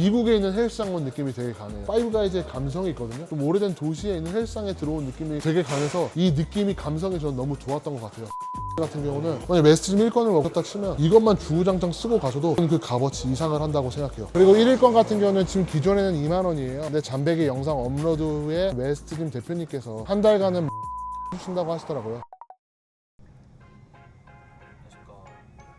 미국에 있는 헬스장 온 느낌이 되게 강해요. 파이브가이즈의 감성이 있거든요. 좀 오래된 도시에 있는 헬스장에 들어온 느낌이 되게 강해서 이 느낌이 감성이 저는 너무 좋았던 것 같아요. 같은 경우는 만약 웨스트짐 1건을 먹었다 치면 이것만 주구장창 쓰고 가셔도 그 값어치 이상을 한다고 생각해요. 그리고 1일권 같은 경우는 지금 기존에는 2만 원이에요. 근데 잠백이 영상 업로드 후에 웨스트짐 대표님께서 한 달간은 주신다고 하시더라고요.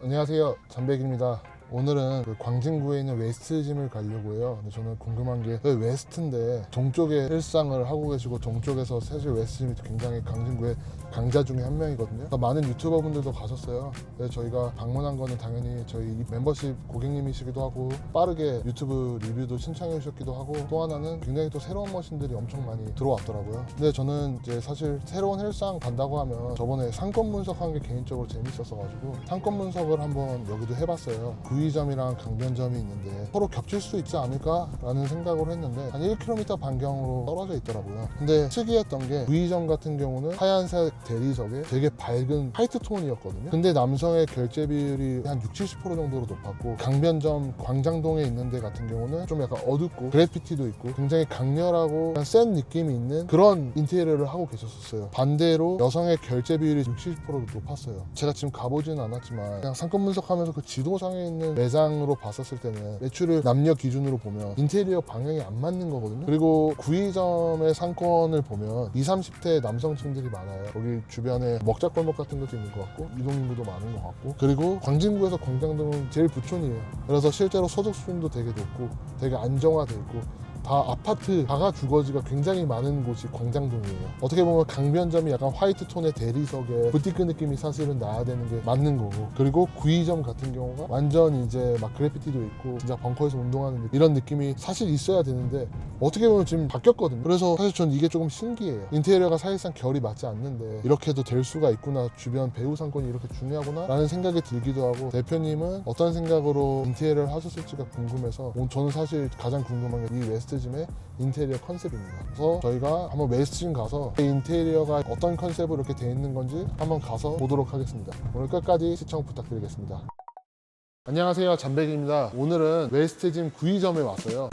안녕하세요, 잠백입니다. 오늘은 그 광진구에 있는 웨스트짐을 가려고 해요. 근데 저는 궁금한 게 웨스트인데 동쪽에 헬스장을 하고 계시고 동쪽에서 사실 웨스트짐이 굉장히 광진구의 강자 중에 한 명이거든요. 그러니까 많은 유튜버 분들도 가셨어요. 그래서 저희가 방문한 거는 당연히 저희 멤버십 고객님이시기도 하고 빠르게 유튜브 리뷰도 신청해 주셨기도 하고 또 하나는 굉장히 또 새로운 머신들이 엄청 많이 들어왔더라고요. 근데 저는 이제 사실 새로운 헬스장 간다고 하면 저번에 상권 분석한 게 개인적으로 재밌었어가지고 상권 분석을 한번 여기도 해봤어요. 구의점이랑 강변점이 있는데 서로 겹칠 수 있지 않을까라는 생각을 했는데 한 1km 반경으로 떨어져 있더라고요. 근데 특이했던 게 구의점 같은 경우는 하얀색 대리석에 되게 밝은 화이트 톤이었거든요. 근데 남성의 결제 비율이 한 60, 70% 정도로 높았고 강변점 광장동에 있는 데 같은 경우는 좀 약간 어둡고 그래피티도 있고 굉장히 강렬하고 센 느낌이 있는 그런 인테리어를 하고 계셨었어요. 반대로 여성의 결제 비율이 60, 70% 높았어요. 제가 지금 가보지는 않았지만 그냥 상권 분석하면서 그 지도상에 있는 매장으로 봤었을 때는 매출을 남녀 기준으로 보면 인테리어 방향이 안 맞는 거거든요. 그리고 구의점의 상권을 보면 20, 30대 남성층들이 많아요. 여기 주변에 먹자골목 같은 것도 있는 것 같고 이동인구도 많은 것 같고 그리고 광진구에서 광장동은 제일 부촌이에요. 그래서 실제로 소득 수준도 되게 높고 되게 안정화돼 있고 다 아파트 다가 주거지가 굉장히 많은 곳이 광장동이에요. 어떻게 보면 강변점이 약간 화이트 톤의 대리석에 부티크 느낌이 사실은 나야 되는 게 맞는 거고 그리고 구의점 같은 경우가 완전 이제 막 그래피티도 있고 진짜 벙커에서 운동하는 이런 느낌이 사실 있어야 되는데 어떻게 보면 지금 바뀌었거든요. 그래서 사실 전 이게 조금 신기해요. 인테리어가 사실상 결이 맞지 않는데 이렇게도 될 수가 있구나, 주변 배우 상권이 이렇게 중요하구나 라는 생각이 들기도 하고 대표님은 어떤 생각으로 인테리어를 하셨을지가 궁금해서 저는 사실 가장 궁금한 게 이 웨스트짐의 인테리어 컨셉입니다. 그래서 저희가 한번 웨스트짐 가서 인테리어가 어떤 컨셉으로 이렇게 돼 있는 건지 한번 가서 보도록 하겠습니다. 오늘 끝까지 시청 부탁드리겠습니다. 안녕하세요, 잠백입니다. 오늘은 웨스트짐 구의점에 왔어요.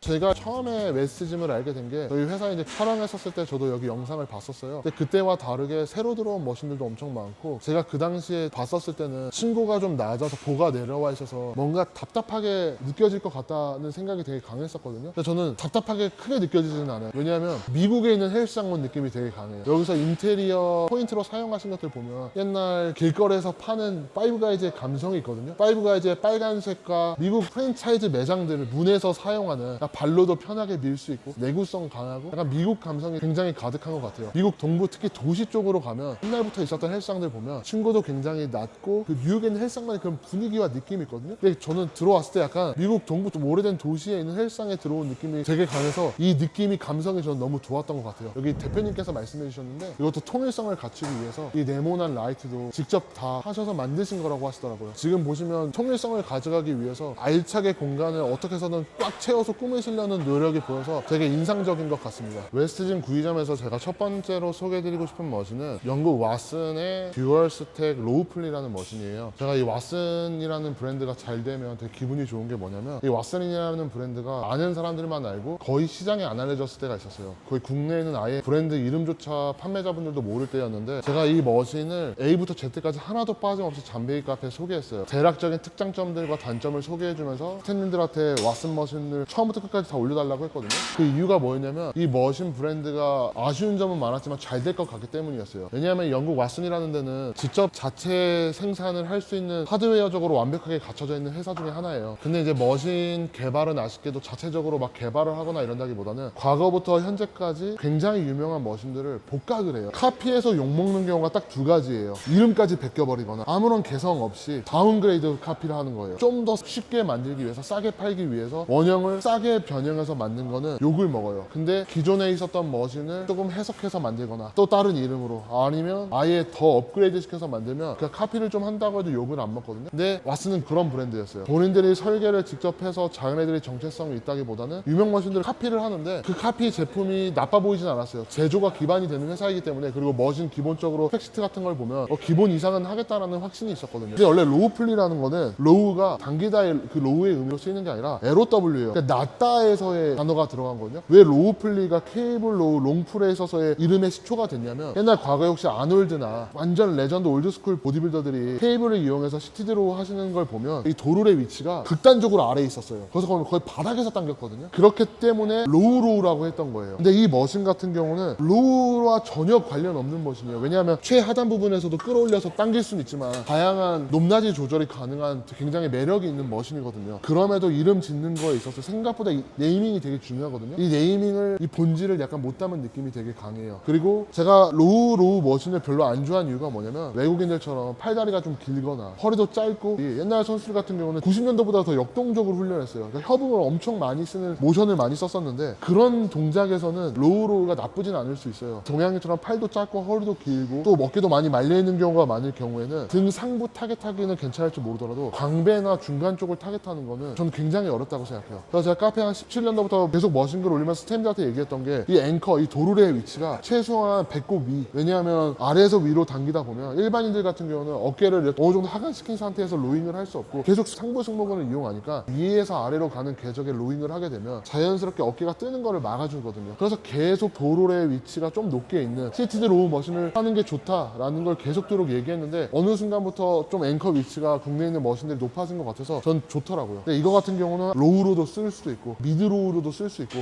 제가 처음에 웨스트짐을 알게 된 게 저희 회사에 이제 촬영했었을 때 저도 여기 영상을 봤었어요. 근데 그때와 다르게 새로 들어온 머신들도 엄청 많고 제가 그 당시에 봤었을 때는 층고가 좀 낮아서 보가 내려와 있어서 뭔가 답답하게 느껴질 것 같다는 생각이 되게 강했었거든요. 근데 저는 답답하게 크게 느껴지지는 않아요. 왜냐하면 미국에 있는 헬스장 온 느낌이 되게 강해요. 여기서 인테리어 포인트로 사용하신 것들 보면 옛날 길거리에서 파는 파이브가이즈의 감성이 있거든요. 파이브가이즈의 빨간색과 미국 프랜차이즈 매장들을 문에서 사용하는 발로도 편하게 밀 수 있고 내구성 강하고 약간 미국 감성이 굉장히 가득한 것 같아요. 미국 동부 특히 도시 쪽으로 가면 옛날부터 있었던 헬스장들 보면 층고도 굉장히 낮고 그 뉴욕에 있는 헬스장만의 그런 분위기와 느낌이 있거든요. 근데 저는 들어왔을 때 약간 미국 동부 좀 오래된 도시에 있는 헬스장에 들어온 느낌이 되게 강해서 이 느낌이 감성이 저는 너무 좋았던 것 같아요. 여기 대표님께서 말씀해 주셨는데 이것도 통일성을 갖추기 위해서 이 네모난 라이트도 직접 다 하셔서 만드신 거라고 하시더라고요. 지금 보시면 통일성을 가져가기 위해서 알차게 공간을 어떻게 해서든 꽉 채워서 꾸미시려는 노력이 보여서 되게 인상적인 것 같습니다. 웨스트짐 구의점에서 제가 첫 번째로 소개해드리고 싶은 머신은 영국 왓슨의 듀얼 스택 로우 플리라는 머신이에요. 제가 이 왓슨이라는 브랜드가 잘 되면 되게 기분이 좋은 게 뭐냐면 이 왓슨이라는 브랜드가 아는 사람들만 알고 거의 시장에 안 알려졌을 때가 있었어요. 거의 국내에는 아예 브랜드 이름조차 판매자분들도 모를 때였는데 제가 이 머신을 A부터 Z까지 하나도 빠짐없이 잠베이 카페에 소개했어요. 대략적인 특장점들과 단점을 소개해주면서 스태님들한테 왓슨 머신을 처음부터 끝까지 다 올려달라고 했거든요. 그 이유가 뭐였냐면 이 머신 브랜드가 아쉬운 점은 많았지만 잘 될 것 같기 때문이었어요. 왜냐하면 영국 왓슨이라는 데는 직접 자체 생산을 할 수 있는 하드웨어적으로 완벽하게 갖춰져 있는 회사 중에 하나예요. 근데 이제 머신 개발은 아쉽게도 자체적으로 막 개발을 하거나 이런다기보다는 과거부터 현재까지 굉장히 유명한 머신들을 복각을 해요. 카피해서 욕먹는 경우가 딱 두 가지예요. 이름까지 베껴버리거나 아무런 개성 없이 다운그레이드 카피를 하는 거예요. 좀 더 쉽게 만들기 위해서 싸게 팔기 위해서 원형을 싸게 변형해서 만든 거는 욕을 먹어요. 근데 기존에 있었던 머신을 조금 해석해서 만들거나 또 다른 이름으로 아니면 아예 더 업그레이드 시켜서 만들면 그 카피를 좀 한다고 해도 욕을 안 먹거든요. 근데 왓슨은 그런 브랜드였어요. 본인들이 설계를 직접 해서 자기네들이 정체성이 있다기보다는 유명 머신들을 카피를 하는데 그 카피 제품이 나빠 보이진 않았어요. 제조가 기반이 되는 회사이기 때문에. 그리고 머신 기본적으로 팩시트 같은 걸 보면 기본 이상은 하겠다라는 확신이 있었거든요. 근데 원래 로우 플리라는 거는 로우가 당기다의 그 로우의 의미로 쓰이는 게 아니라 LOW예요. 그러니까 낮다에서의 단어가 들어간 거거든요. 왜 로우 플리가 케이블 로우 롱풀에 있어서의 이름의 시초가 됐냐면 옛날 과거에 혹시 아놀드나 완전 레전드 올드스쿨 보디빌더들이 케이블을 이용해서 시티드로우 하시는 걸 보면 이 도룰의 위치가 극단적으로 아래에 있었어요. 그래서 거의 바닥에서 당겼거든요. 그렇기 때문에 로우라고 했던 거예요. 근데 이 머신 같은 경우는 로우와 전혀 관련 없는 머신이에요. 왜냐하면 최하단 부분에서도 끌어올려서 당길 수는 있지만 다양한 높낮이 조절이 가능한 굉장히 매력이 있는 머신이거든요. 그럼에도 이름 짓는 거에 있어서 생각보다 이 네이밍이 되게 중요하거든요. 이 네이밍을, 이 본질을 약간 못 담은 느낌이 되게 강해요. 그리고 제가 로우 머신을 별로 안 좋아하는 이유가 뭐냐면 외국인들처럼 팔다리가 좀 길거나 허리도 짧고 옛날 선수들 같은 경우는 90년도보다 더 역동적으로 훈련했어요. 그러니까 협응을 엄청 많이 쓰는 모션을 많이 썼었는데 그런 동작에서는 로우가 나쁘진 않을 수 있어요. 동양인처럼 팔도 짧고 허리도 길고 또 어깨도 많이 말려있는 경우가 많을 경우에는 등 상부 타겟하기는 괜찮을지 모르더라도 광배나 중간 쪽을 타겟하는 거는 저는 굉장히 어렵다고 생각해요. 그래서 제가 카페 한 17년도부터 계속 머신글 올리면서 스태미들한테 얘기했던 게 이 앵커, 이 도룰의 위치가 최소한 배꼽 위. 왜냐하면 아래에서 위로 당기다 보면 일반인들 같은 경우는 어깨를 어느 정도 하강시킨 상태에서 로잉을 할 수 없고 계속 상부 승모근을 이용하니까 위에서 아래로 가는 궤적에 로잉을 하게 되면 자연스럽게 어깨가 뜨는 거를 막아주거든요. 그래서 계속 도룰의 위치가 좀 높게 있는 시티드 로우 머신을 하는 게 좋다라는 걸 계속도록 얘기했는데 어느 순간부터 좀 앵커 위치가 국내에 있는 머신들이 높아진 것 같아서 전 좋더라고요. 근데 이거 같은 경우는 로우로도 쓸 수도 있고 미드 로우로도 쓸 수 있고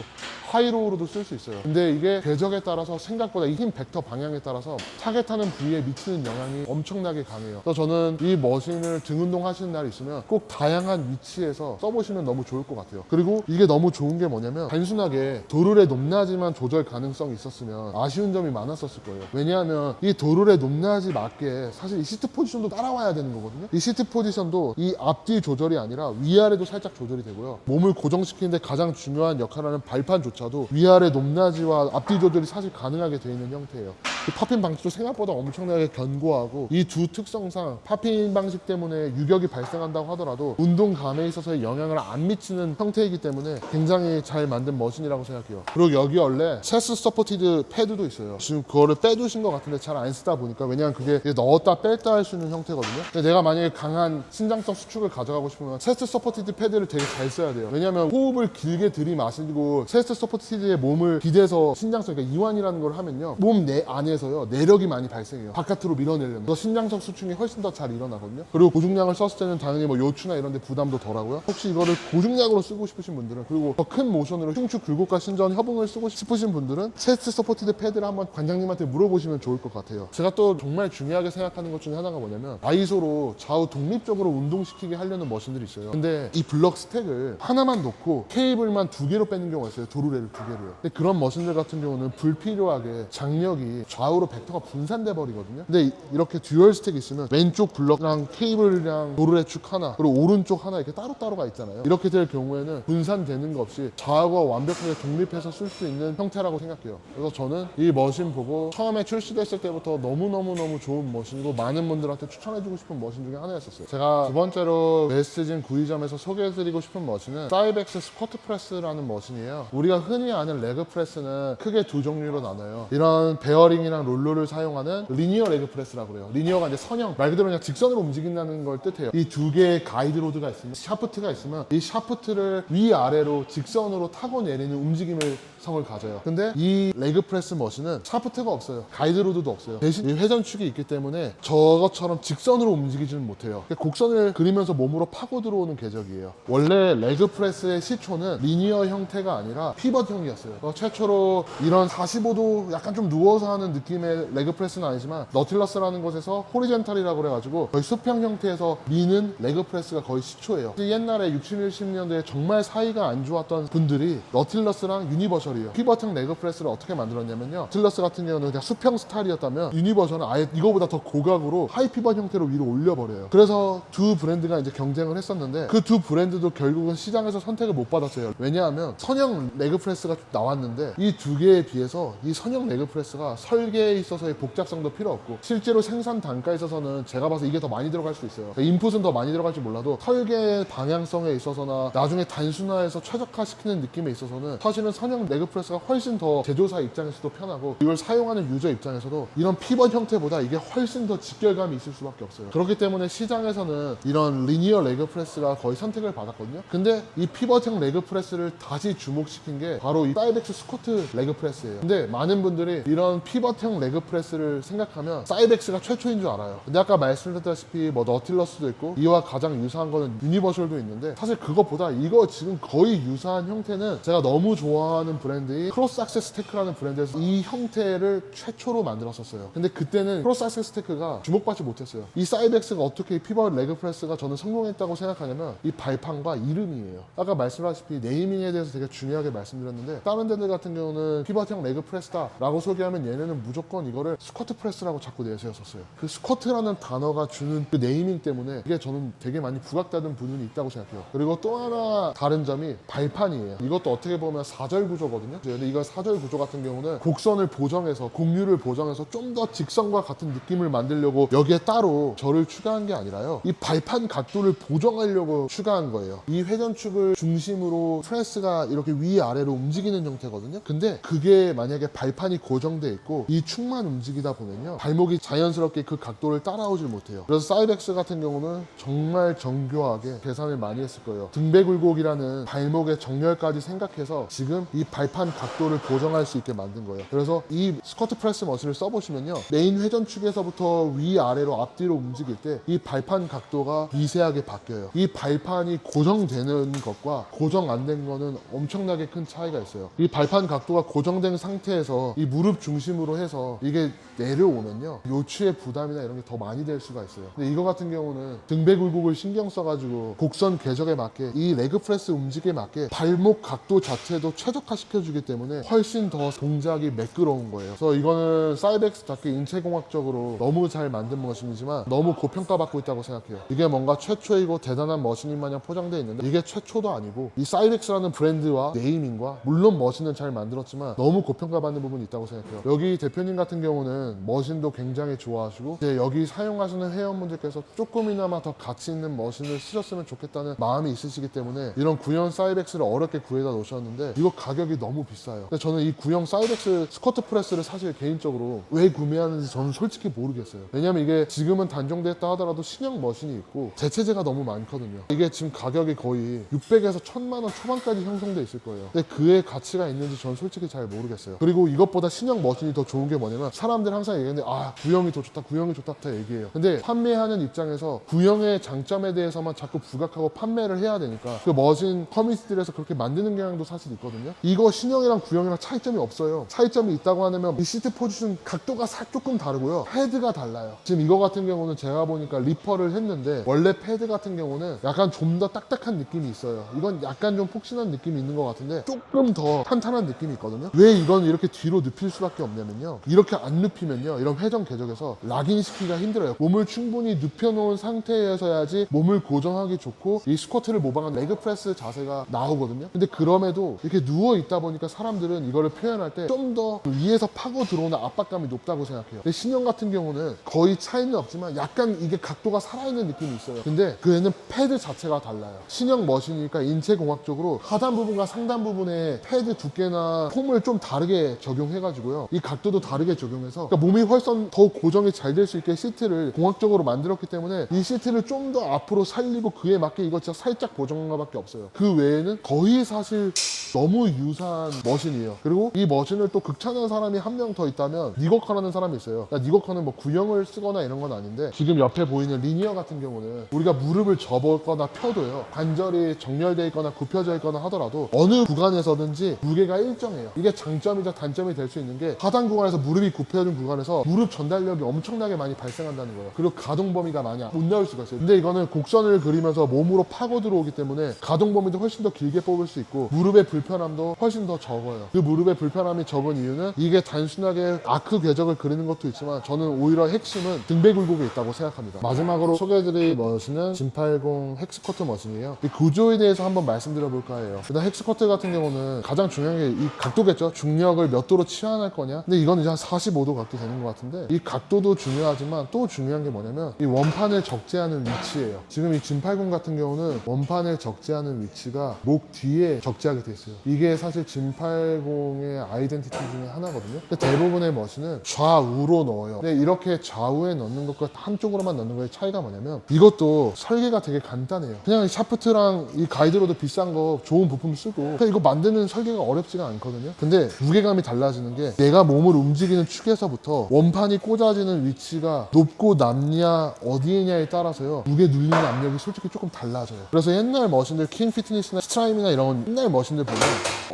하이 로우로도 쓸 수 있어요. 근데 이게 궤적에 따라서 생각보다 이 힘 벡터 방향에 따라서 타겟하는 부위에 미치는 영향이 엄청나게 강해요. 그래서 저는 이 머신을 등 운동 하시는 날이 있으면 꼭 다양한 위치에서 써보시면 너무 좋을 것 같아요. 그리고 이게 너무 좋은 게 뭐냐면 단순하게 도룰의 높낮이만 조절 가능성이 있었으면 아쉬운 점이 많았었을 거예요. 왜냐하면 이 도룰의 높낮이 맞게 사실 이 시트 포지션도 따라와야 되는 거거든요. 이 시트 포지션도 이 앞뒤 조절이 아니라 위아래도 살짝 조절이 되고요. 몸을 고정시키는데 가장 중요한 역할을 하는 발판조차도 위아래 높낮이와 앞뒤 조절이 사실 가능하게 되어 있는 형태예요. 이 팝핀 방식도 생각보다 엄청나게 견고하고 이 두 특성상 팝핀 방식 때문에 유격이 발생한다고 하더라도 운동감에 있어서의 영향을 안 미치는 형태이기 때문에 굉장히 잘 만든 머신이라고 생각해요. 그리고 여기 원래 체스 서포티드 패드도 있어요. 지금 그거를 빼두신 것 같은데 잘 안 쓰다 보니까 왜냐면 그게 넣었다 뺐다 할 수 있는 형태거든요. 근데 내가 만약에 강한 신장성 수축을 가져가고 싶으면 체스트 서포티드 패드를 되게 잘 써야 돼요. 왜냐면 호흡을 길게 들이마시고 체스트 서포티드에 몸을 기대서 신장성, 그러니까 이완이라는 걸 하면요 몸 내 안에서요 내력이 많이 발생해요. 바깥으로 밀어내려면 그래서 신장성 수축이 훨씬 더 잘 일어나거든요. 그리고 고중량을 썼을 때는 당연히 뭐 요추나 이런 데 부담도 덜하고요. 혹시 이거를 고중량으로 쓰고 싶으신 분들은, 그리고 더 큰 모션으로 흉추 굴곡과 신전 협응을 쓰고 싶으신 분들은 체스트 서포티드 패드를 한번 관장님한테 물어보시면 좋을 것 같아요. 제가 또 정말 중요하게 생각하는 것 중에 하나가 뭐냐면 아이소로 좌우 독립적으로 운동시키게 하려는 머신들이 있어요. 근데 이 블럭 스택을 하나만 놓고 케이블만 2개로 빼는 경우가 있어요. 도루레를 2개로요. 근데 그런 머신들 같은 경우는 불필요하게 장력이 좌우로 벡터가 분산돼 버리거든요. 근데 이렇게 듀얼 스택이 있으면 왼쪽 블럭이랑 케이블이랑 도루레 축 하나 그리고 오른쪽 하나 이렇게 따로따로가 있잖아요. 이렇게 될 경우에는 분산되는 거 없이 좌우가 완벽하게 독립해서 쓸 수 있는 형태라고 생각해요. 그래서 저는 이 머신 보고 처음에 출시됐을 때부터 너무너무 좋은 머신이고 많은 분들한테 추천해주고 싶은 머신 중에 하나였었어요. 제가 두 번째로 웨스트진 구의점에서 소개해드리고 싶은 머신은 사이벡스 스쿼트 프레스라는 머신이에요. 우리가 흔히 아는 레그 프레스는 크게 두 종류로 나눠요. 이런 베어링이랑 롤러를 사용하는 리니어 레그 프레스라고 그래요. 리니어가 이제 선형, 말 그대로 그냥 직선으로 움직인다는 걸 뜻해요. 이 두 개의 가이드 로드가 있으면, 샤프트가 있으면 이 샤프트를 위아래로 직선으로 타고 내리는 움직임을 성을 가져요. 근데 이 레그 프레스 머신은 샤프트가 없어요. 가이드 로드도 없어요. 대신 이 회전축이 있기 때문에 저것처럼 직선으로 움직이지는 못해요. 곡선을 그리면서 몸으로 파고 들어오는 궤적이에요. 원래 레그 프레스의 시초는 리니어 형태가 아니라 피벗형이었어요. 최초로 이런 45도 약간 좀 누워서 하는 느낌의 레그 프레스는 아니지만 너틸러스라는 곳에서 호리젠탈이라고 그래가지고 거의 수평 형태에서 미는 레그 프레스가 거의 시초예요. 옛날에 60, 70년대에 정말 사이가 안 좋았던 분들이 너틸러스랑 유니버셜 피벗형 레그 프레스를 어떻게 만들었냐면요. 너틸러스 같은 경우는 그냥 수평 스타일이었다면 유니버셜은 아예 이거보다 더 고각으로 하이 피벗 형태로 위로 올려버려요. 그래서 두 브랜드가 이제 경쟁을 했었는데 그 두 브랜드도 결국은 시장에서 선택을 못 받았어요. 싶었어요. 왜냐하면 선형 레그 프레스가 나왔는데 이 두 개에 비해서 이 선형 레그 프레스가 설계에 있어서의 복잡성도 필요 없고 실제로 생산 단가에 있어서는 제가 봐서 이게 더 많이 들어갈 수 있어요. 인풋은 더 많이 들어갈지 몰라도 설계 방향성에 있어서나 나중에 단순화해서 최적화시키는 느낌에 있어서는 사실은 선형 레그 프레스가 훨씬 더 제조사 입장에서도 편하고 이걸 사용하는 유저 입장에서도 이런 피벗 형태보다 이게 훨씬 더 직결감이 있을 수밖에 없어요. 그렇기 때문에 시장에서는 이런 리니어 레그 프레스가 거의 선택을 받았거든요. 근데 이 피벗형 레그 프레스를 다시 주목시킨 게 바로 이 사이벡스 스쿼트 레그 프레스예요. 근데 많은 분들이 이런 피벗형 레그 프레스를 생각하면 사이벡스가 최초인 줄 알아요. 근데 아까 말씀드렸다시피 뭐 너틸러스도 있고 이와 가장 유사한 거는 유니버셜도 있는데 사실 그것보다 이거 지금 거의 유사한 형태는 제가 너무 좋아하는 브랜드인 크로스 액세스 테크라는 브랜드에서 이 형태를 최초로 만들었었어요. 근데 그때는 크로스 액세스 테크가 주목받지 못했어요. 이 사이벡스가 어떻게 이 피벗 레그 프레스가 저는 성공했다고 생각하냐면 이 발판과 이름이에요. 아까 말씀하셨다시피 네이밍에 대해서 되게 중요하게 말씀드렸는데 다른 데들 같은 경우는 피벗형 레그 프레스다 라고 소개하면 얘네는 무조건 이거를 스쿼트 프레스라고 자꾸 내세웠었어요. 그 스쿼트라는 단어가 주는 그 네이밍 때문에 이게 저는 되게 많이 부각되는 부분이 있다고 생각해요. 그리고 또 하나 다른 점이 발판이에요. 이것도 어떻게 보면 사절 구조거든요. 근데 이거 사절 구조 같은 경우는 곡선을 보정해서 곡률을 보정해서 좀 더 직선과 같은 느낌을 만들려고 여기에 따로 절을 추가한 게 아니라요. 이 발판 각도를 보정하려고 추가한 거예요. 이 회전축을 중심으로 프레스가 이렇게 위아래로 움직이는 형태거든요. 근데 그게 만약에 발판이 고정돼 있고 이 축만 움직이다 보면요. 발목이 자연스럽게 그 각도를 따라오질 못해요. 그래서 사이벡스 같은 경우는 정말 정교하게 계산을 많이 했을 거예요. 등배 굴곡이라는 발목의 정렬까지 생각해서 지금 이 발판 각도를 보정할 수 있게 만든 거예요. 그래서 이 스쿼트 프레스 머신을 써보시면요. 메인 회전축에서부터 위아래로 앞뒤로 움직일 때 이 발판 각도가 미세하게 바뀌어요. 이 발판이 고정되는 것과 고정 안 된 거는 엄청나게 큰 차이가 있어요. 이 발판 각도가 고정된 상태에서 이 무릎 중심으로 해서 이게 내려오면요. 요추의 부담이나 이런 게 더 많이 될 수가 있어요. 근데 이거 같은 경우는 등배 굴곡을 신경 써가지고 곡선 궤적에 맞게 이 레그 프레스 움직임에 맞게 발목 각도 자체도 최적화시켜주기 때문에 훨씬 더 동작이 매끄러운 거예요. 그래서 이거는 사이벡스답게 인체공학적으로 너무 잘 만든 머신이지만 너무 고평가받고 있다고 생각해요. 이게 뭔가 최초이고 대단한 머신인 마냥 포장되어 있는데 이게 최초도 아니고 이 사이벡스라는 브랜드와 네이밍과 물론 머신은 잘 만들었지만 너무 고평가받는 부분이 있다고 생각해요. 여기 대표님 같은 경우는 머신도 굉장히 좋아하시고 이제 여기 사용하시는 회원분들께서 조금이나마 더 가치 있는 머신을 쓰셨으면 좋겠다는 마음이 있으시기 때문에 이런 구형 사이벡스를 어렵게 구해다 놓으셨는데 이거 가격이 너무 비싸요. 근데 저는 이 구형 사이벡스 스쿼트 프레스를 사실 개인적으로 왜 구매하는지 저는 솔직히 모르겠어요. 왜냐면 이게 지금은 단종됐다 하더라도 신형 머신이 있고 대체재가 너무 많거든요. 이게 지금 가격이 거의 600에서 1000만 원 초반까지 형성돼 있을 거예요. 근데 그의 가치가 있는지 저는 솔직히 잘 모르겠어요. 그리고 이것보다 신형 머신이 더 좋은 게 뭐냐면 사람들 항상 얘기하는데 구형이 더 좋다 구형이 좋다 다 얘기해요. 근데 판매하는 입장에서 구형의 장점에 대해서만 자꾸 부각하고 판매를 해야 되니까 그 머신 커뮤니티들에서 그렇게 만드는 경향도 사실 있거든요. 이거 신형이랑 구형이랑 차이점이 없어요. 차이점이 있다고 하면 이 시트 포지션 각도가 조금 다르고요. 패드가 달라요. 지금 이거 같은 경우는 제가 보니까 리퍼를 했는데 원래 패드 같은 경우는 약간 좀 더 딱딱한 느낌이 있어요. 이건 약간 좀 폭신한 느낌이 있는 것 같은데 조금 더 탄탄한 느낌이 있거든요. 왜 이건 이렇게 뒤로 눕힐 수밖에 없냐면요. 이렇게 안 눕히면요. 이런 회전 궤적에서 락인 시키기가 힘들어요. 몸을 충분히 눕혀놓은 상태에서야지 몸을 고정하기 좋고 이 스쿼트를 모방한 레그 프레스 자세가 나오거든요. 근데 그럼에도 이렇게 누워 있다 보니까 사람들은 이거를 표현할 때 좀 더 위에서 파고 들어오는 압박감이 높다고 생각해요. 근데 신형 같은 경우는 거의 차이는 없지만 약간 이게 각도가 살아있는 느낌이 있어요. 근데 그 애는 패드 자체가 달라요. 신형 머신이니까 인체공학적으로 하단 부분과 상단 부분에 패드 두께나 폼을 좀 다르게 적용해가지고요. 이 각도도 다르게 적용해서 그러니까 몸이 훨씬 더 고정이 잘 될 수 있게 시트를 공학적으로 만들었기 때문에 이 시트를 좀 더 앞으로 살리고 그에 맞게 이거 진짜 살짝 보정한 것밖에 없어요. 그 외에는 거의 사실 너무 유사한 머신이에요. 그리고 이 머신을 또 극찬하는 사람이 한 명 더 있다면 니거커라는 사람이 있어요. 그러니까 니거커는 뭐 구형을 쓰거나 이런 건 아닌데 지금 옆에 보이는 리니어 같은 경우는 우리가 무릎을 접거나 펴도요. 관절이 정렬되어 있거나 굽혀져 있거나 하더라도 어느 구간에서든지 무게가 일정해요. 이게 장점이자 단점이 될 수 있는 게 하단 구간에서 무릎이 굽혀진 구간에서 무릎 전달력이 엄청나게 많이 발생한다는 거예요. 그리고 가동 범위가 많이 못 나올 수가 있어요. 근데 이거는 곡선을 그리면서 몸으로 파고 들어오기 때문에 가동 범위도 훨씬 더 길게 뽑을 수 있고 무릎의 불편함도 훨씬 더 적어요. 그 무릎의 불편함이 적은 이유는 이게 단순하게 아크 궤적을 그리는 것도 있지만 저는 오히려 핵심은 등배 굴곡에 있다고 생각합니다. 마지막으로 소개해드릴 머신은 진80 헥스쿼트 머신이에요. 이 구조에 대해서 한번 말씀드리고 들어 볼까 해요. 일단 헥스커트 같은 경우는 가장 중요한 게 이 각도겠죠. 중력을 몇 도로 치환할 거냐. 근데 이건 이제 한 45도 각도 되는 것 같은데, 이 각도도 중요하지만 또 중요한 게 뭐냐면 이 원판을 적재하는 위치예요. 지금 이 진80 같은 경우는 원판을 적재하는 위치가 목 뒤에 적재하게 돼 있어요. 이게 사실 진80의 아이덴티티 중에 하나거든요. 근데 대부분의 머신은 좌우로 넣어요. 근데 이렇게 좌우에 넣는 것과 한쪽으로만 넣는 거의 차이가 뭐냐면, 이것도 설계가 되게 간단해요. 그냥 샤프트랑 이 가이드로드 비싼 거 좋은 부품 쓰고 그냥 이거 만드는 설계가 어렵지가 않거든요. 근데 무게감이 달라지는 게, 내가 몸을 움직이는 축에서부터 원판이 꽂아지는 위치가 높고 낮냐 어디냐에 따라서요, 무게 눌리는 압력이 솔직히 조금 달라져요. 그래서 옛날 머신들, 킹 피트니스나 스트라임이나 이런 옛날 머신들 보면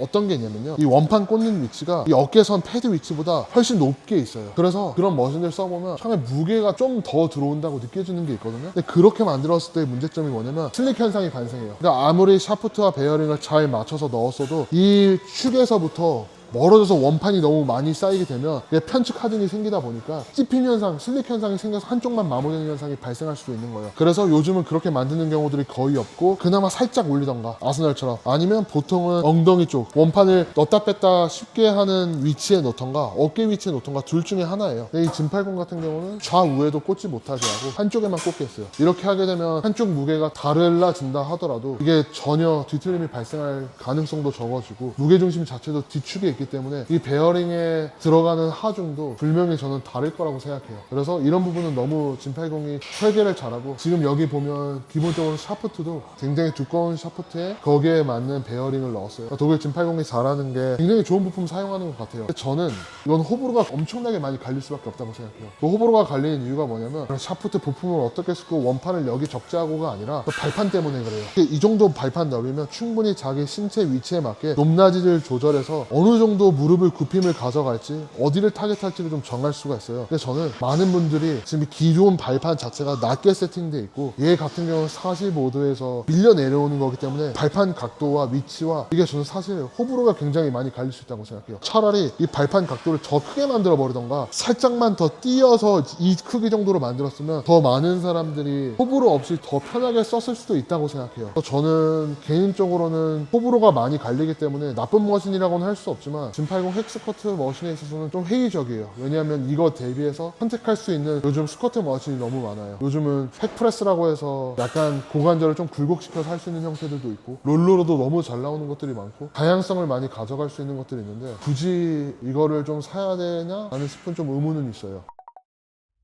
어떤 게 있냐면요, 이 원판 꽂는 위치가 이 어깨선 패드 위치보다 훨씬 높게 있어요. 그래서 그런 머신들 써보면 처음에 무게가 좀 더 들어온다고 느껴지는 게 있거든요. 근데 그렇게 만들었을 때 문제점이 뭐냐면 슬릭 현상이 발생해요. 그러니까 아무리 샤프트와 베어링을 잘 맞춰서 넣었어도 이 축에서부터 멀어져서 원판이 너무 많이 쌓이게 되면 편측 하든이 생기다 보니까 찝힘 현상, 슬릭 현상이 생겨서 한쪽만 마모되는 현상이 발생할 수도 있는 거예요. 그래서 요즘은 그렇게 만드는 경우들이 거의 없고, 그나마 살짝 올리던가 아스널처럼, 아니면 보통은 엉덩이 쪽 원판을 넣다 뺐다 쉽게 하는 위치에 넣던가 어깨 위치에 넣던가 둘 중에 하나예요. 근데 이 진80 같은 경우는 좌우에도 꽂지 못하게 하고 한쪽에만 꽂게 했어요. 이렇게 하게 되면 한쪽 무게가 달라진다 하더라도 이게 전혀 뒤틀림이 발생할 가능성도 적어지고, 무게중심 자체도 뒤축에 있기 때문에 이 베어링에 들어가는 하중도 분명히 저는 다를 거라고 생각해요. 그래서 이런 부분은 너무 진80이 설계를 잘하고, 지금 여기 보면 기본적으로 샤프트도 굉장히 두꺼운 샤프트에 거기에 맞는 베어링을 넣었어요. 그러니까 독일 진80이 잘하는 게 굉장히 좋은 부품 사용하는 것 같아요. 근데 저는 이건 호불호가 엄청나게 많이 갈릴 수밖에 없다고 생각해요. 그 호불호가 갈리는 이유가 뭐냐면, 샤프트 부품을 어떻게 쓰고 원판을 여기 적재하고가 아니라 그 발판 때문에 그래요. 이 정도 발판 넓이면 충분히 자기 신체 위치에 맞게 높낮이를 조절해서 어느 정도 무릎을 굽힘을 가져갈지, 어디를 타겟할지를 좀 정할 수가 있어요. 근데 저는 많은 분들이 지금 기존 발판 자체가 낮게 세팅돼 있고, 얘 같은 경우는 45도에서 밀려 내려오는 거기 때문에 발판 각도와 위치와 이게 저는 사실 호불호가 굉장히 많이 갈릴 수 있다고 생각해요. 차라리 이 발판 각도를 더 크게 만들어 버리던가 살짝만 더 띄어서 이 크기 정도로 만들었으면 더 많은 사람들이 호불호 없이 더 편하게 썼을 수도 있다고 생각해요. 저는 개인적으로는 호불호가 많이 갈리기 때문에 나쁜 머신이라고는 할 수 없지만 진80 헥스커트 머신에 있어서는 좀 회의적이에요. 왜냐하면 이거 대비해서 선택할 수 있는 요즘 스커트 머신이 너무 많아요. 요즘은 팩프레스라고 해서 약간 고관절을 좀 굴곡시켜서 할 수 있는 형태들도 있고, 롤러로도 너무 잘 나오는 것들이 많고, 다양성을 많이 가져갈 수 있는 것들이 있는데, 굳이 이거를 좀 사야 되냐 라는 싶은 좀 의문은 있어요.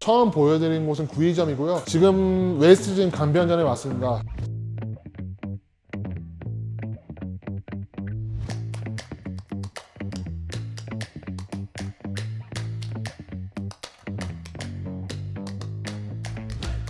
처음 보여드린 곳은 구의점이고요. 지금 웨스트진 강변전에 왔습니다.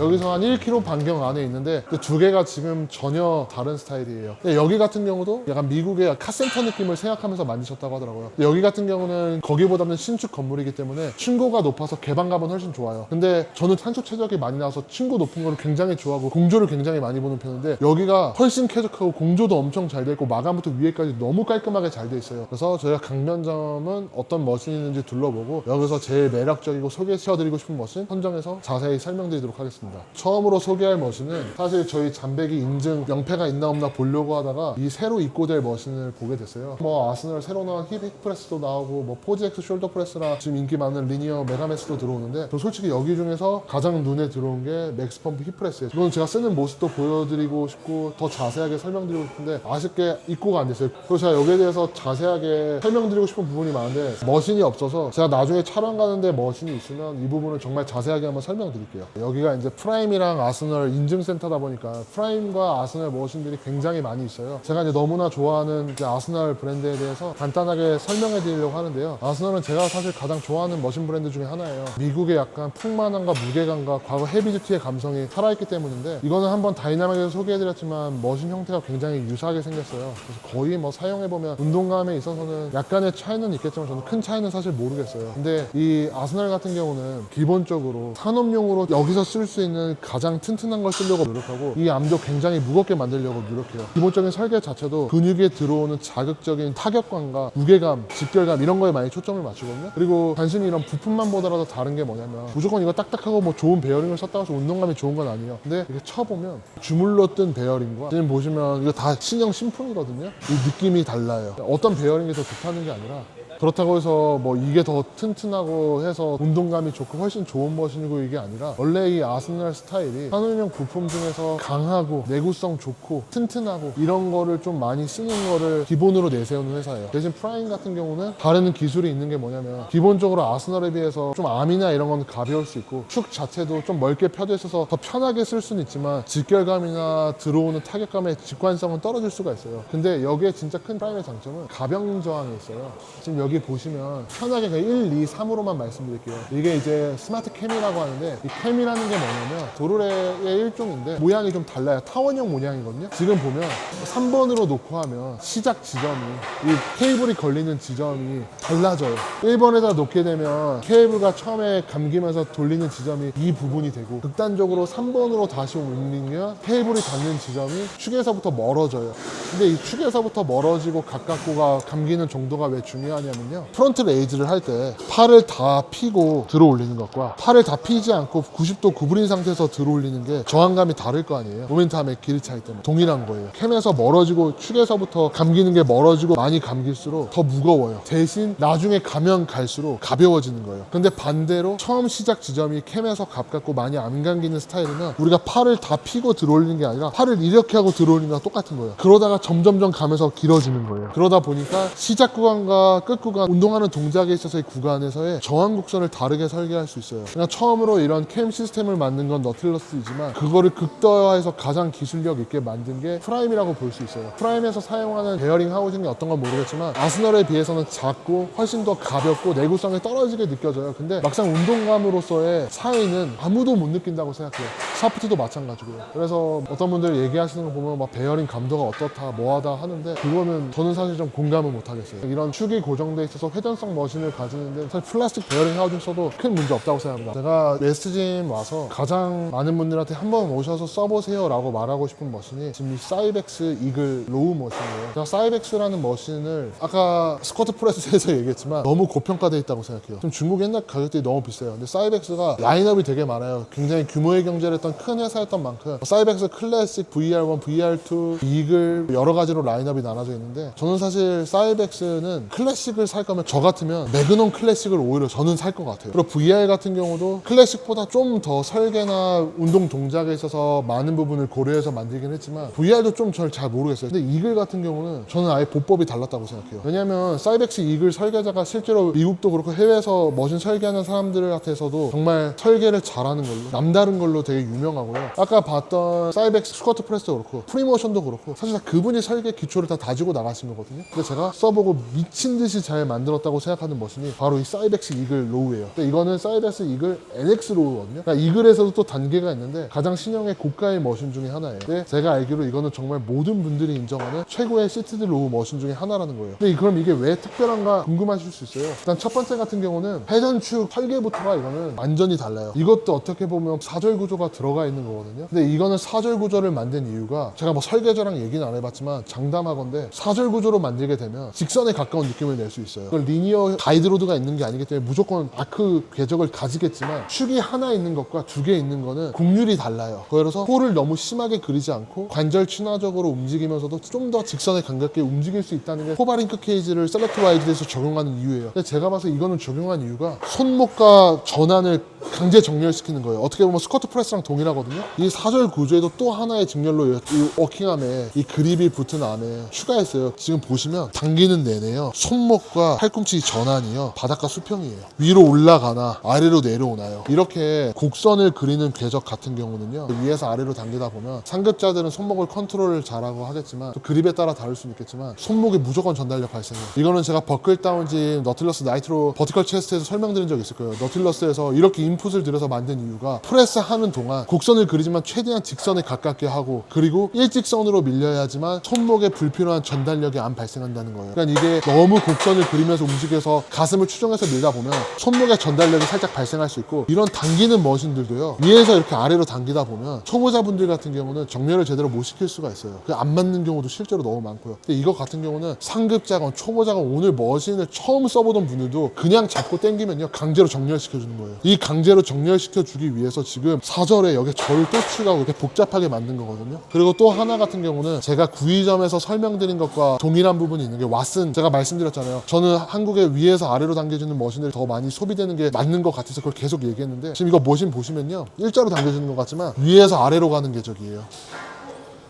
여기서 한 1km 반경 안에 있는데 그 두 개가 지금 전혀 다른 스타일이에요. 근데 여기 같은 경우도 약간 미국의 카센터 느낌을 생각하면서 만드셨다고 하더라고요. 근데 여기 같은 경우는 거기보다는 신축 건물이기 때문에 층고가 높아서 개방감은 훨씬 좋아요. 근데 저는 산소 최적이 많이 나와서 층고 높은 거를 굉장히 좋아하고 공조를 굉장히 많이 보는 편인데, 여기가 훨씬 쾌적하고 공조도 엄청 잘 돼 있고 마감부터 위에까지 너무 깔끔하게 잘 돼 있어요. 그래서 저희가 강변점은 어떤 머신이 있는지 둘러보고 여기서 제일 매력적이고 소개시켜드리고 싶은 머신 선정해서 자세히 설명드리도록 하겠습니다. 처음으로 소개할 머신은 사실 저희 잠배기 인증 명패가 있나 없나 보려고 하다가 이 새로 입고될 머신을 보게 됐어요. 뭐 아스널 새로 나온 힙 프레스도 나오고, 뭐 포지엑스 숄더 프레스나 지금 인기 많은 리니어 메가매스도 들어오는데, 저 솔직히 여기 중에서 가장 눈에 들어온 게 맥스펌프 힙 프레스예요. 이건 제가 쓰는 모습도 보여드리고 싶고 더 자세하게 설명드리고 싶은데 아쉽게 입고가 안 됐어요. 그래서 제가 여기에 대해서 자세하게 설명드리고 싶은 부분이 많은데 머신이 없어서 제가 나중에 촬영 가는데 머신이 있으면 이 부분을 정말 자세하게 한번 설명드릴게요. 여기가 이제 프라임이랑 아스널 인증센터다 보니까 프라임과 아스널 머신들이 굉장히 많이 있어요. 제가 이제 너무나 좋아하는 이제 아스널 브랜드에 대해서 간단하게 설명해 드리려고 하는데요. 아스널은 제가 사실 가장 좋아하는 머신 브랜드 중에 하나예요. 미국의 약간 풍만함과 무게감과 과거 헤비듀티의 감성이 살아있기 때문인데, 이거는 한번 다이나믹에서 소개해 드렸지만 머신 형태가 굉장히 유사하게 생겼어요. 그래서 거의 뭐 사용해 보면 운동감에 있어서는 약간의 차이는 있겠지만 저는 큰 차이는 사실 모르겠어요. 근데 이 아스널 같은 경우는 기본적으로 산업용으로 여기서 쓸 수 수 있는 가장 튼튼한 걸 쓰려고 노력하고 이 암도 굉장히 무겁게 만들려고 노력해요. 기본적인 설계 자체도 근육에 들어오는 자극적인 타격감과 무게감, 직결감 이런 거에 많이 초점을 맞추거든요. 그리고 단순히 이런 부품만 보더라도 다른 게 뭐냐면 무조건 이거 딱딱하고 뭐 좋은 베어링을 썼다고 해서 운동감이 좋은 건 아니에요. 근데 이렇게 쳐보면 주물러 뜬 베어링과 지금 보시면 이거 다 신형 신품이거든요. 이 느낌이 달라요. 어떤 베어링이 더 좋다는 게 아니라 그렇다고 해서 뭐 이게 더 튼튼하고 해서 운동감이 좋고 훨씬 좋은 머신이고 이게 아니라 원래 이 아스날 스타일이 산업용 부품 중에서 강하고 내구성 좋고 튼튼하고 이런 거를 좀 많이 쓰는 거를 기본으로 내세우는 회사예요. 대신 프라임 같은 경우는 다른 기술이 있는 게 뭐냐면 기본적으로 아스날에 비해서 좀 암이나 이런 건 가벼울 수 있고 축 자체도 좀 멀게 펴져 있어서 더 편하게 쓸 수는 있지만 직결감이나 들어오는 타격감의 직관성은 떨어질 수가 있어요. 근데 여기에 진짜 큰 프라임의 장점은 가병 저항이 있어요. 지금 여기 보시면 편하게 그냥 1, 2, 3으로만 말씀드릴게요. 이게 이제 스마트 캠이라고 하는데 이 캠이라는 게 뭐냐면 도르래의 일종인데 모양이 좀 달라요. 타원형 모양이거든요. 지금 보면 3번으로 놓고 하면 시작 지점이 이 케이블이 걸리는 지점이 달라져요. 1번에다 놓게 되면 케이블과 처음에 감기면서 돌리는 지점이 이 부분이 되고 극단적으로 3번으로 다시 옮기면 케이블이 닿는 지점이 축에서부터 멀어져요. 근데 이 축에서부터 멀어지고 가깝고가 감기는 정도가 왜 중요하냐면 프론트 레이즈를 할 때 팔을 다 피고 들어 올리는 것과 팔을 다 피지 않고 90도 구부린 상태에서 들어 올리는 게 저항감이 다를 거 아니에요. 모멘텀의 길이 차이 때문에 동일한 거예요. 캠에서 멀어지고 축에서부터 감기는 게 멀어지고 많이 감길수록 더 무거워요. 대신 나중에 가면 갈수록 가벼워지는 거예요. 근데 반대로 처음 시작 지점이 캠에서 가깝고 많이 안 감기는 스타일이면 우리가 팔을 다 피고 들어 올리는 게 아니라 팔을 이렇게 하고 들어 올리는 거랑 똑같은 거예요. 그러다가 점점점 가면서 길어지는 거예요. 그러다 보니까 시작 구간과 끝 구간 운동하는 동작에 있어서의 구간에서의 저항 곡선을 다르게 설계할 수 있어요. 그냥 처음으로 이런 캠 시스템을 만든 건 너틸러스이지만 그거를 극대화해서 가장 기술력 있게 만든 게 프라임이라고 볼 수 있어요. 프라임에서 사용하는 베어링 하우징이 어떤 건 모르겠지만 아스널에 비해서는 작고 훨씬 더 가볍고 내구성이 떨어지게 느껴져요. 근데 막상 운동감으로서의 차이는 아무도 못 느낀다고 생각해요. 샤프트도 마찬가지고요. 그래서 어떤 분들 얘기하시는 거 보면 막 베어링 감도가 어떻다 뭐하다 하는데 그거는 저는 사실 좀 공감을 못 하겠어요. 이런 축이 고정돼 있어서 회전성 머신을 가지는데 사실 플라스틱 베어링 하우징 써도 큰 문제 없다고 생각합니다. 제가 웨스트짐 와서 가장 많은 분들한테 한번 오셔서 써보세요 라고 말하고 싶은 머신이 지금 이 사이벡스 이글 로우 머신이에요. 제가 사이벡스라는 머신을 아까 스쿼트 프레스에서 얘기했지만 너무 고평가되어 있다고 생각해요. 좀 중국 옛날 가격들이 너무 비싸요. 근데 사이벡스가 라인업이 되게 많아요. 굉장히 규모의 경제를 했던 큰 회사였던 만큼 사이벡스 클래식, VR1, VR2, 이글 여러 가지로 라인업이 나눠져 있는데 저는 사실 사이벡스는 클래식을 살 거면 저 같으면 매그넘 클래식을 오히려 저는 살 것 같아요. 그리고 VR 같은 경우도 클래식보다 좀 더 설계나 운동 동작에 있어서 많은 부분을 고려해서 만들긴 했지만 VR도 좀 잘 모르겠어요. 근데 이글 같은 경우는 저는 아예 보법이 달랐다고 생각해요. 왜냐면 사이벡스 이글 설계자가 실제로 미국도 그렇고 해외에서 머신 설계하는 사람들한테서도 정말 설계를 잘하는 걸로 남다른 걸로 되게 유명하고요. 아까 봤던 사이벡스 스쿼트 프레스도 그렇고 프리모션도 그렇고 사실 다 그분이 설계 기초를 다 다지고 나가신 거거든요. 근데 제가 써보고 미친 듯이 잘 만들었다고 생각하는 머신이 바로 이 사이벡스 이글 로우예요. 근데 이거는 사이벡스 이글 NX 로우거든요. 그러니까 이글에서도 또 단계가 있는데 가장 신형의 고가의 머신 중에 하나예요. 근데 제가 알기로 이거는 정말 모든 분들이 인정하는 최고의 시티드 로우 머신 중에 하나라는 거예요. 근데 그럼 이게 왜 특별한가 궁금하실 수 있어요. 일단 첫 번째 같은 경우는 회전축 설계부터가 이거는 완전히 달라요. 이것도 어떻게 보면 사절 구조가 들어가 있는 거거든요. 근데 이거는 사절 구조를 만든 이유가 제가 뭐 설계자랑 얘기는 안 해봤지만 장담하건대 사절 구조로 만들게 되면 직선에 가까운 느낌을 낼 수 있어요. 리니어 가이드로드가 있는 게 아니기 때문에 무조건 아크 궤적을 가지겠지만 축이 하나 있는 것과 두 개 있는 거는 곡률이 달라요. 그래서 홀을 너무 심하게 그리지 않고 관절 친화적으로 움직이면서도 좀 더 직선에 가깝게 움직일 수 있다는 게 호바링크 케이지를 셀렉트 와이드에서 적용하는 이유예요. 근데 제가 봐서 이거는 적용한 이유가 손목과 전환을 강제 정렬시키는 거예요. 어떻게 보면 스쿼트 프레스랑 동일하거든요. 이 사절 구조에도 또 하나의 직렬로 이 워킹암에 이 그립이 붙은 암에 추가했어요. 지금 보시면 당기는 내내요. 손목과 팔꿈치 전환이요. 바닥과 수평이에요. 위로 올라가나 아래로 내려오나요. 이렇게 곡선을 그리는 궤적 같은 경우는요. 위에서 아래로 당기다 보면 상급자들은 손목을 컨트롤을 잘하고 하겠지만 또 그립에 따라 다를 수는 있겠지만 손목에 무조건 전달력 발생해요. 이거는 제가 버클 다운지 너틸러스 나이트로 버티컬 체스트에서 설명드린 적 있을 거예요. 너틸러스에서 이렇게 인풋을 들여서 만든 이유가 프레스 하는 동안 곡선을 그리지만 최대한 직선에 가깝게 하고, 그리고 일직선으로 밀려야지만 손목에 불필요한 전달력이 안 발생한다는 거예요. 그러니까 이게 너무 곡선을 그리면서 움직여서 가슴을 추종해서 밀다 보면 손목에 전달력이 살짝 발생할 수 있고, 이런 당기는 머신들도요, 위에서 이렇게 아래로 당기다 보면 초보자분들 같은 경우는 정렬을 제대로 못 시킬 수가 있어요. 안 맞는 경우도 실제로 너무 많고요. 근데 이거 같은 경우는 상급자건 초보자건 오늘 머신을 처음 써보던 분들도 그냥 잡고 당기면요, 강제로 정렬시켜주는 거예요. 이 강제로 정렬시켜주기 위해서 지금 사절에 여기 절을 또 추가하고 이렇게 복잡하게 만든 거거든요. 그리고 또 하나 같은 경우는 제가 구의점에서 설명드린 것과 동일한 부분이 있는 게, 왓슨, 제가 말씀드렸잖아요. 저는 한국에 위에서 아래로 당겨주는 머신을 더 많이 소비되는 게 맞는 것 같아서 그걸 계속 얘기했는데, 지금 이거 머신 보시면요, 일자로 당겨주는 것 같지만 위에서 아래로 가는 궤적이에요.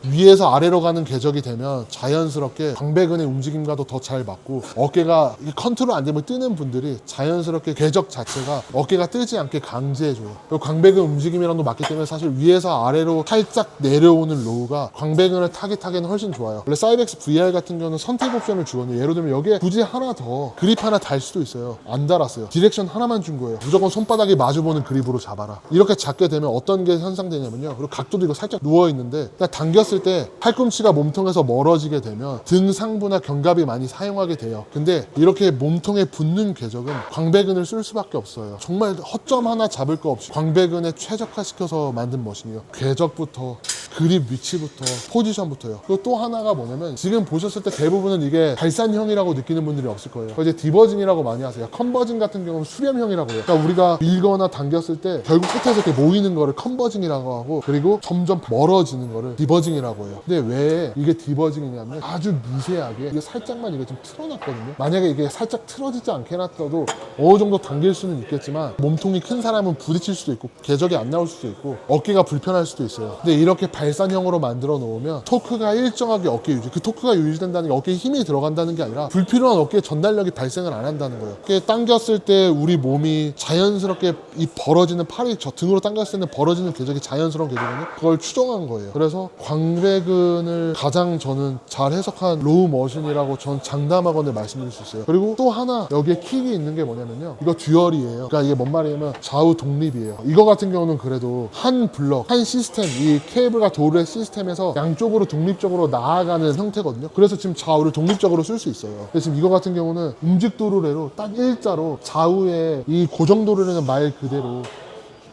위에서 아래로 가는 궤적이 되면 자연스럽게 광배근의 움직임과도 더 잘 맞고, 어깨가 컨트롤 안 되면 뜨는 분들이 자연스럽게 궤적 자체가 어깨가 뜨지 않게 강제해줘요. 그리고 광배근 움직임이랑도 맞기 때문에 사실 위에서 아래로 살짝 내려오는 로우가 광배근을 타깃하기에는 훨씬 좋아요. 원래 사이벡스 VR 같은 경우는 선택 옵션을 주거든요. 예를 들면 여기에 굳이 하나 더 그립 하나 달 수도 있어요. 안 달았어요. 디렉션 하나만 준 거예요. 무조건 손바닥이 마주보는 그립으로 잡아라. 이렇게 잡게 되면 어떤 게 현상되냐면요, 그리고 각도도 이거 살짝 누워있는데 그냥 당겼을 때 팔꿈치가 몸통에서 멀어지게 되면 등 상부나 견갑이 많이 사용하게 돼요. 근데 이렇게 몸통에 붙는 궤적은 광배근을 쓸 수밖에 없어요. 정말 허점 하나 잡을 거 없이 광배근에 최적화시켜서 만든 머신이에요. 궤적부터 그립 위치부터 포지션부터요. 그리고 또 하나가 뭐냐면, 지금 보셨을 때 대부분은 이게 발산형이라고 느끼는 분들이 없을 거예요. 이제 디버징이라고 많이 하세요. 컨버징 같은 경우는 수렴형이라고 해요. 그러니까 우리가 밀거나 당겼을 때 결국 끝에서 이렇게 모이는 거를 컨버징이라고 하고, 그리고 점점 멀어지는 거를 디버징이라고 해요. 근데 왜 이게 디버징이냐면, 아주 미세하게 이게 살짝만 이게 좀 틀어놨거든요. 만약에 이게 살짝 틀어지지 않게 놨어도 어느 정도 당길 수는 있겠지만, 몸통이 큰 사람은 부딪힐 수도 있고 궤적이 안 나올 수도 있고 어깨가 불편할 수도 있어요. 근데 이렇게 발산형으로 만들어 놓으면 토크가 일정하게 어깨 유지, 그 토크가 유지된다는 게 어깨에 힘이 들어간다는 게 아니라 불필요한 어깨 전달력이 발생을 안 한다는 거예요. 이렇게 당겼을 때 우리 몸이 자연스럽게 이 벌어지는, 팔이 저 등으로 당겼을 때는 벌어지는 궤적이 자연스러운 궤적이거든요. 그걸 추정한 거예요. 그래서 광배근을 가장 저는 잘 해석한 로우 머신이라고 전 장담하건대 말씀드릴 수 있어요. 그리고 또 하나 여기에 킥이 있는 게 뭐냐면요, 이거 듀얼이에요. 그러니까 이게 뭔 말이냐면 좌우 독립이에요. 이거 같은 경우는 그래도 한 블럭, 한 시스템, 이 케이블과 도르의 시스템에서 양쪽으로 독립적으로 나아가는 형태거든요. 그래서 지금 좌우를 독립적으로 쓸 수 있어요. 근데 지금 이거 같은 경우는 움직도르래로 딱 일자로 좌우에 이 고정도르래는 말 그대로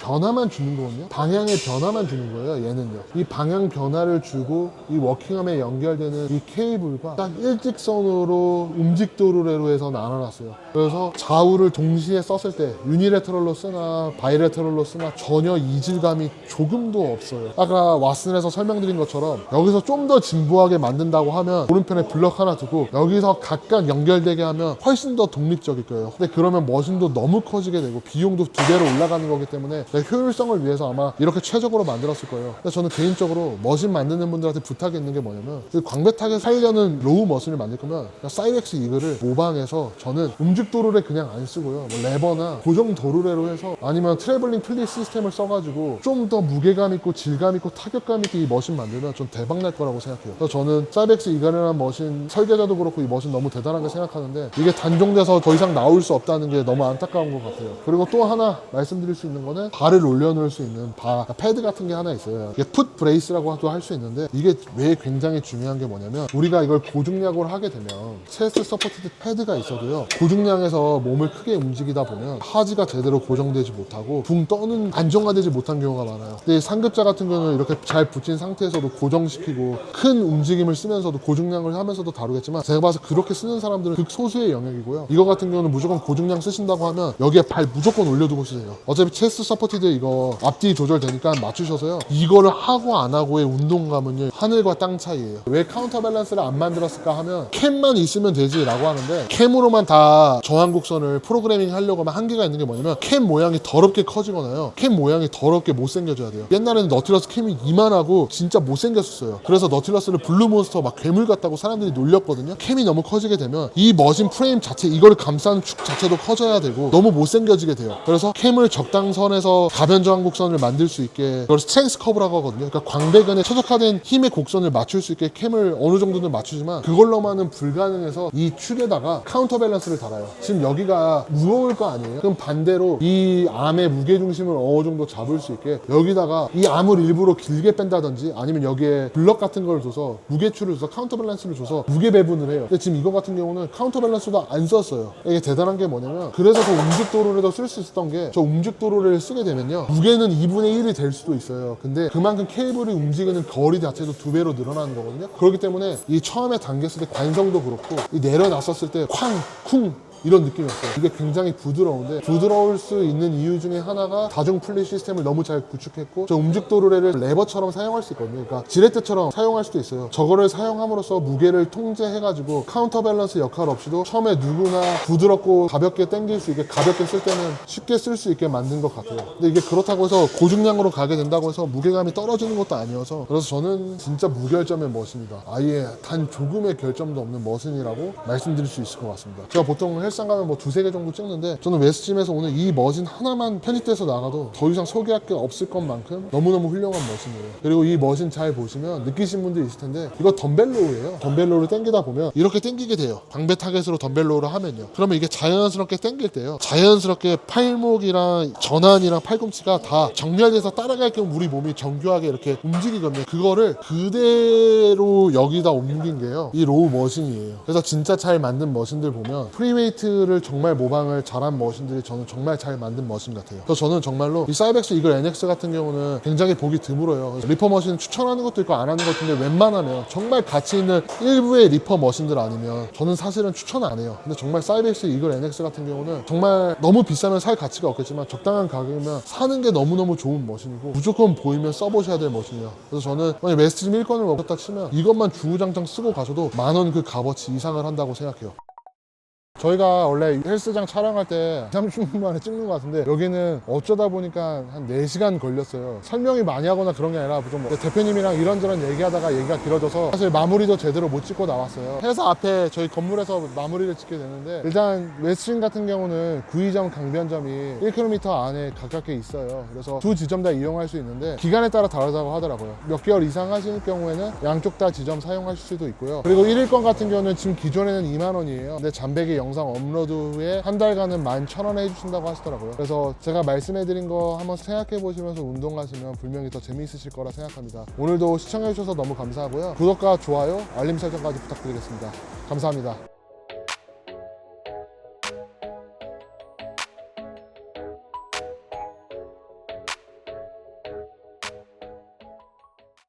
변화만 주는 거거든요. 방향의 변화만 주는 거예요. 얘는요, 이 방향 변화를 주고 이 워킹암에 연결되는 이 케이블과 딱 일직선으로 움직도르래로 해서 나눠놨어요. 그래서 좌우를 동시에 썼을 때 유니레터럴로 쓰나 바이레터럴로 쓰나 전혀 이질감이 조금도 없어요. 아까 왓슨에서 설명드린 것처럼 여기서 좀 더 진부하게 만든다고 하면 오른편에 블럭 하나 두고 여기서 각각 연결되게 하면 훨씬 더 독립적일 거예요. 근데 그러면 머신도 너무 커지게 되고 비용도 두 배로 올라가는 거기 때문에 효율성을 위해서 아마 이렇게 최적으로 만들었을 거예요. 근데 저는 개인적으로 머신 만드는 분들한테 부탁이 있는 게 뭐냐면, 광배타겟 살려는 로우 머신을 만들 거면 사이벡스 이글을 모방해서 저는 움직도르래 그냥 안 쓰고요, 뭐 레버나 고정 도르래로 해서, 아니면 트래블링 플리 시스템을 써가지고 좀 더 무게감 있고 질감 있고 타격감 있게 이 머신 만들면 좀 대박 날 거라고 생각해요. 그래서 저는 사이벡스 이글이라는 머신 설계자도 그렇고 이 머신 너무 대단하게 생각하는데, 이게 단종돼서 더 이상 나올 수 없다는 게 너무 안타까운 것 같아요. 그리고 또 하나 말씀드릴 수 있는 거는 발을 올려놓을 수 있는 패드 같은 게 하나 있어요. 이게 풋 브레이스라고도 할 수 있는데, 이게 왜 굉장히 중요한 게 뭐냐면, 우리가 이걸 고중량으로 하게 되면 체스트 서포티드 패드가 있어도요, 고중량에서 몸을 크게 움직이다 보면 하지가 제대로 고정되지 못하고 붕 떠는 안정화되지 못한 경우가 많아요. 근데 상급자 같은 경우는 이렇게 잘 붙인 상태에서도 고정시키고 큰 움직임을 쓰면서도 고중량을 하면서도 다루겠지만, 제가 봐서 그렇게 쓰는 사람들은 극소수의 영역이고요. 이거 같은 경우는 무조건 고중량 쓰신다고 하면 여기에 발 무조건 올려두고 쓰세요. 어차피 체스트 서포티드 이거 앞뒤 조절되니까 맞추셔서요, 이거를 하고 안 하고의 운동감은요 하늘과 땅 차이예요. 왜 카운터 밸런스를 안 만들었을까 하면, 캠만 있으면 되지 라고 하는데, 캠으로만 다 저항곡선을 프로그래밍 하려고 하면 한계가 있는 게 뭐냐면, 캠 모양이 더럽게 커지거나요, 캠 모양이 더럽게 못생겨져야 돼요. 옛날에는 너틸러스 캠이 이만하고 진짜 못생겼었어요. 그래서 너틸러스를 블루몬스터 막 괴물 같다고 사람들이 놀렸거든요. 캠이 너무 커지게 되면 이 머신 프레임 자체, 이걸 감싼 축 자체도 커져야 되고 너무 못생겨지게 돼요. 그래서 캠을 적당선에서 더 가변적 곡선을 만들 수 있게 그걸 스트렝스 커브라고 하거든요. 그러니까 광배근에 최적화된 힘의 곡선을 맞출 수 있게 캠을 어느 정도는 맞추지만 그걸로만은 불가능해서 이 축에다가 카운터 밸런스를 달아요. 지금 여기가 무거울 거 아니에요? 그럼 반대로 이 암의 무게중심을 어느 정도 잡을 수 있게 여기다가 이 암을 일부러 길게 뺀다든지 아니면 여기에 블럭 같은 걸 줘서 무게추를 줘서 카운터 밸런스를 줘서 무게 배분을 해요. 근데 지금 이거 같은 경우는 카운터 밸런스도 안 썼어요. 이게 대단한 게 뭐냐면 그래서 저 움직도로를 쓸 수 있었던 게 저 움직도로를 쓰게 되면요 무게는 2분의 1이 될 수도 있어요. 근데 그만큼 케이블이 움직이는 거리 자체도 2배로 늘어나는 거거든요. 그렇기 때문에 이 처음에 당겼을 때 관성도 그렇고 이 내려놨었을 때 쾅, 쿵 이런 느낌이었어요. 이게 굉장히 부드러운데 부드러울 수 있는 이유 중에 하나가 다중 플릿 시스템을 너무 잘 구축했고 저 움직도르래를 레버처럼 사용할 수 있거든요. 그러니까 지렛대처럼 사용할 수도 있어요. 저거를 사용함으로써 무게를 통제해가지고 카운터 밸런스 역할 없이도 처음에 누구나 부드럽고 가볍게 당길 수 있게 가볍게 쓸 때는 쉽게 쓸 수 있게 만든 것 같아요. 근데 이게 그렇다고 해서 고중량으로 가게 된다고 해서 무게감이 떨어지는 것도 아니어서 그래서 저는 진짜 무결점의 머신이다. 아예 단 조금의 결점도 없는 머신이라고 말씀드릴 수 있을 것 같습니다. 제가 보통 헬스장 가면 뭐 2-3개 정도 찍는데 저는 웨스트짐에서 오늘 이 머신 하나만 편집돼서 나가도 더 이상 소개할 게 없을 것만큼 너무너무 훌륭한 머신이에요. 그리고 이 머신 잘 보시면 느끼신 분들 있을 텐데 이거 덤벨로우예요. 덤벨로우를 당기다 보면 이렇게 당기게 돼요. 광배 타겟으로 덤벨로우를 하면요. 그러면 이게 자연스럽게 당길 때요. 자연스럽게 팔목이랑 전환이랑 팔꿈치가 다 정렬돼서 따라갈 겸 우리 몸이 정교하게 이렇게 움직이거든요. 그거를 그대로 여기다 옮긴 게요. 이 로우 머신이에요. 그래서 진짜 잘 만든 머신들 보면 프리웨이트를 정말 모방을 잘한 머신들이 저는 정말 잘 만든 머신 같아요. 그래서 저는 정말로 이 사이벡스 이글 NX 같은 경우는 굉장히 보기 드물어요. 리퍼 머신 추천하는 것도 있고 안 하는 것도 있는데 웬만하면 정말 가치 있는 일부의 리퍼 머신들 아니면 저는 사실은 추천 안 해요. 근데 정말 사이벡스 이글 NX 같은 경우는 정말 너무 비싸면 살 가치가 없겠지만 적당한 가격이면 사는 게 너무너무 좋은 머신이고 무조건 보이면 써보셔야 될 머신이에요. 그래서 저는 만약 웨스트짐 1건을 먹었다 치면 이것만 주구장창 쓰고 가셔도 10,000원 그 값어치 이상을 한다고 생각해요. 저희가 원래 헬스장 촬영할 때 30분 만에 찍는 것 같은데 여기는 어쩌다 보니까 한 4시간 걸렸어요. 설명이 많이 하거나 그런 게 아니라 좀 대표님이랑 이런저런 얘기하다가 얘기가 길어져서 사실 마무리도 제대로 못 찍고 나왔어요. 회사 앞에 저희 건물에서 마무리를 짓게 되는데 일단 웨스트짐 같은 경우는 구의점 강변점이 1km 안에 가깝게 있어요. 그래서 두 지점 다 이용할 수 있는데 기간에 따라 다르다고 하더라고요. 몇 개월 이상 하실 경우에는 양쪽 다 지점 사용하실 수도 있고요. 그리고 1일권 같은 경우는 지금 기존에는 20,000원이에요. 근데 잠백이 영상 업로드 후에 한 달간은 11,000원에 해주신다고 하시더라고요. 그래서 제가 말씀해드린 거 한번 생각해 보시면서 운동하시면 분명히 더 재미있으실 거라 생각합니다. 오늘도 시청해 주셔서 너무 감사하고요. 구독과 좋아요, 알림 설정까지 부탁드리겠습니다. 감사합니다.